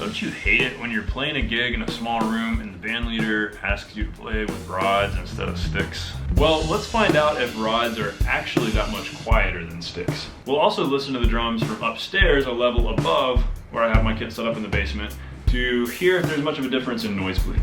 Don't you hate it when you're playing a gig in a small room and the band leader asks you to play with rods instead of sticks? Well, let's find out if rods are actually that much quieter than sticks. We'll also listen to the drums from upstairs, a level above where I have my kit set up in the basement, to hear if there's much of a difference in noise bleed.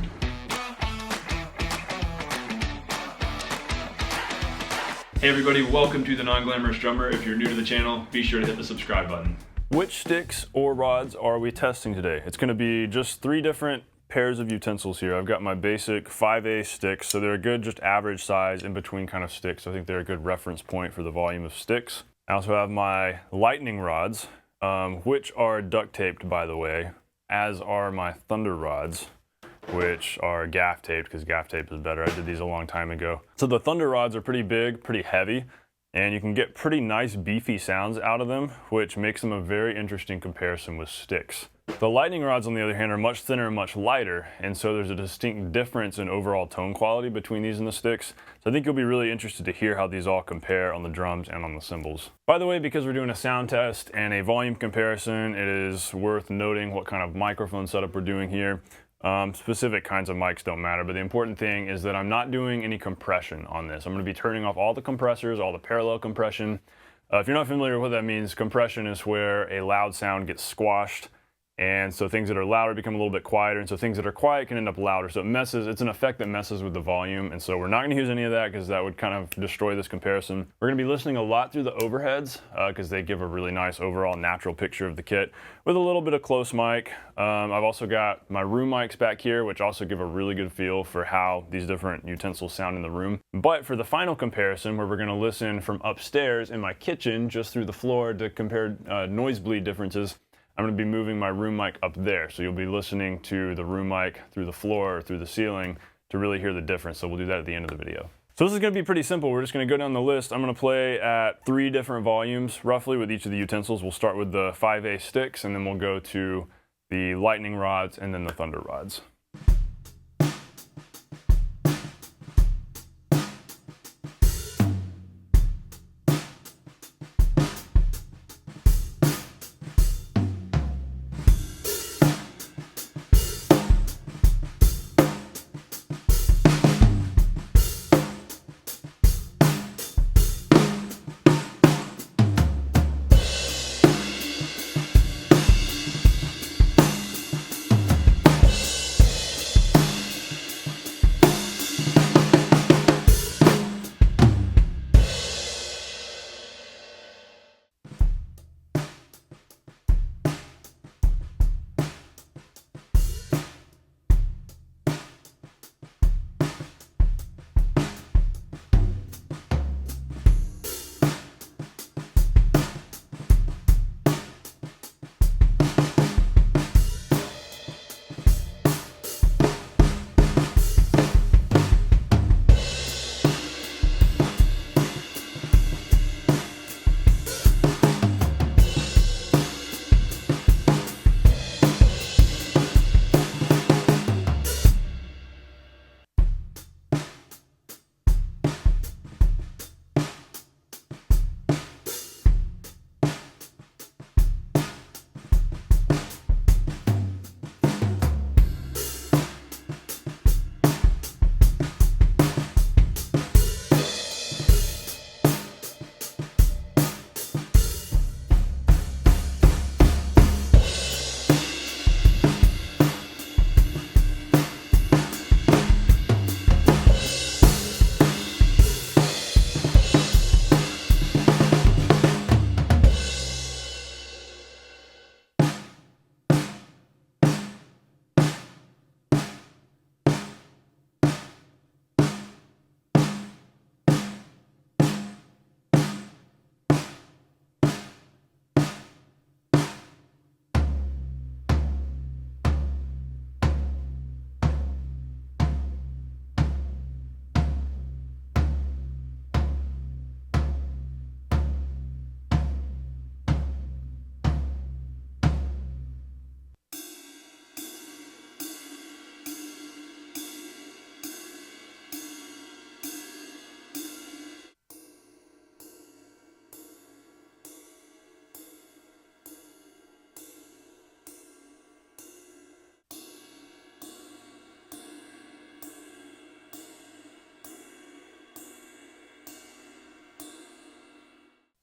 Hey everybody, welcome to The Non-Glamorous Drummer. If you're new to the channel, be sure to hit the subscribe button. Which sticks or rods are we testing today? It's going to be just 3 different pairs of utensils here. I've got my basic 5/8 sticks, so they're a good, just average size in between kind of sticks. I think they're a good reference point for the volume of sticks. I also have my lightning rods, which are duct taped, by the way, as are my thunder rods, which are gaff taped because gaff tape is better. I did these a long time ago. So the thunder rods are pretty big, pretty heavy, and you can get pretty nice beefy sounds out of them, which makes them a very interesting comparison with sticks. The lightning rods, on the other hand, are much thinner and much lighter, and so there's a distinct difference in overall tone quality between these and the sticks. So I think you'll be really interested to hear how these all compare on the drums and on the cymbals. By the way, because we're doing a sound test and a volume comparison, it is worth noting what kind of microphone setup we're doing here. Specific kinds of mics don't matter, but the important thing is that I'm not doing any compression on this. I'm going to be turning off all the compressors, all the parallel compression. If you're not familiar with what that means, compression is where a loud sound gets squashed, and so things that are louder become a little bit quieter, and so things that are quiet can end up louder. So it's an effect that messes with the volume, and so we're not going to use any of that because that would kind of destroy this comparison. We're going to be listening a lot through the overheads because they give a really nice overall natural picture of the kit with a little bit of close mic. I've also got my room mics back here, which also give a really good feel for how these different utensils sound in the room. But for the final comparison, where we're going to listen from upstairs in my kitchen just through the floor to compare noise bleed differences, I'm going to be moving my room mic up there. So you'll be listening to the room mic through the floor or through the ceiling to really hear the difference. So we'll do that at the end of the video. So this is going to be pretty simple. We're just going to go down the list. I'm going to play at 3 different volumes roughly with each of the utensils. We'll start with the 5/8 sticks, and then we'll go to the lightning rods and then the thunder rods.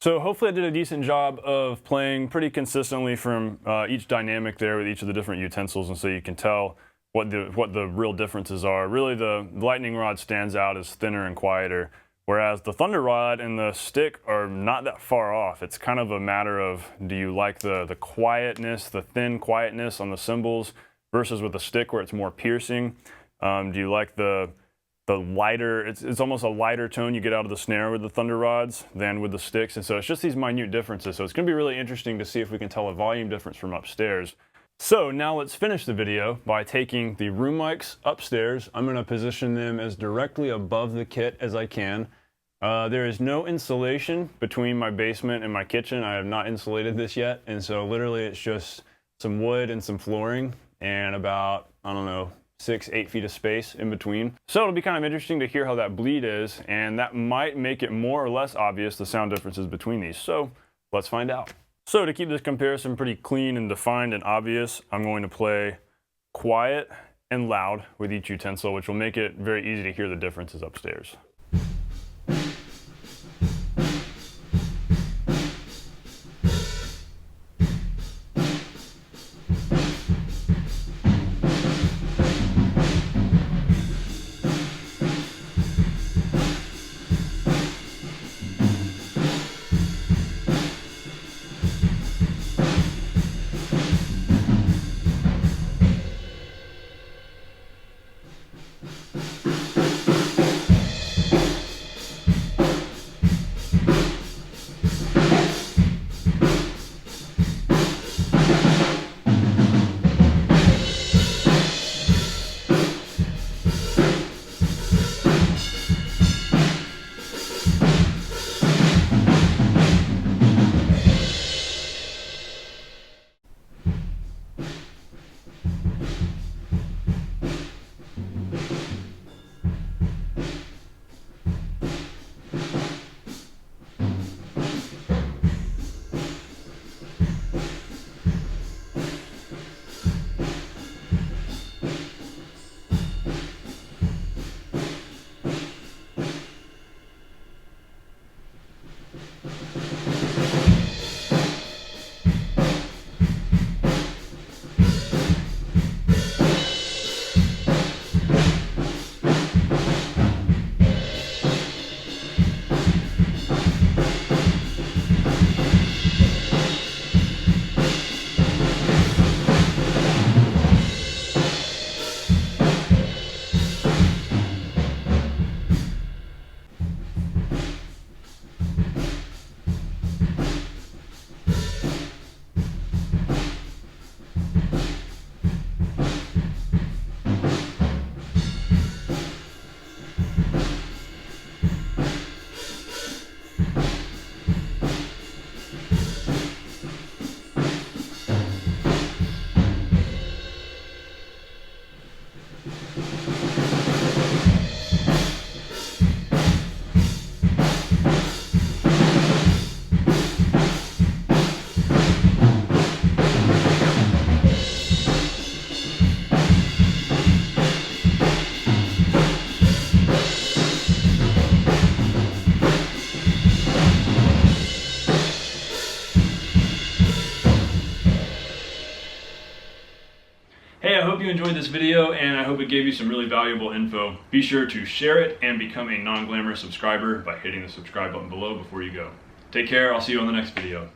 So hopefully I did a decent job of playing pretty consistently from each dynamic there with each of the different utensils, and so you can tell what the real differences are. Really, the lightning rod stands out as thinner and quieter, whereas the thunder rod and the stick are not that far off. It's kind of a matter of, do you like the quietness, the thin quietness on the cymbals versus with the stick where it's more piercing? Do you like the lighter, it's almost a lighter tone you get out of the snare with the thunder rods than with the sticks, and so it's just these minute differences. So it's going to be really interesting to see if we can tell a volume difference from upstairs. So now let's finish the video by taking the room mics upstairs. I'm going to position them as directly above the kit as I can. There is no insulation between my basement and my kitchen. I have not insulated this yet, and so literally it's just some wood and some flooring and about, I don't know, 6-8 feet of space in between. So it'll be kind of interesting to hear how that bleed is, and that might make it more or less obvious the sound differences between these. So let's find out. So to keep this comparison pretty clean and defined and obvious, I'm going to play quiet and loud with each utensil, which will make it very easy to hear the differences upstairs. Hey, I hope you enjoyed this video, and I hope it gave you some really valuable info. Be sure to share it and become a non-glamorous subscriber by hitting the subscribe button below before you go. Take care, I'll see you on the next video.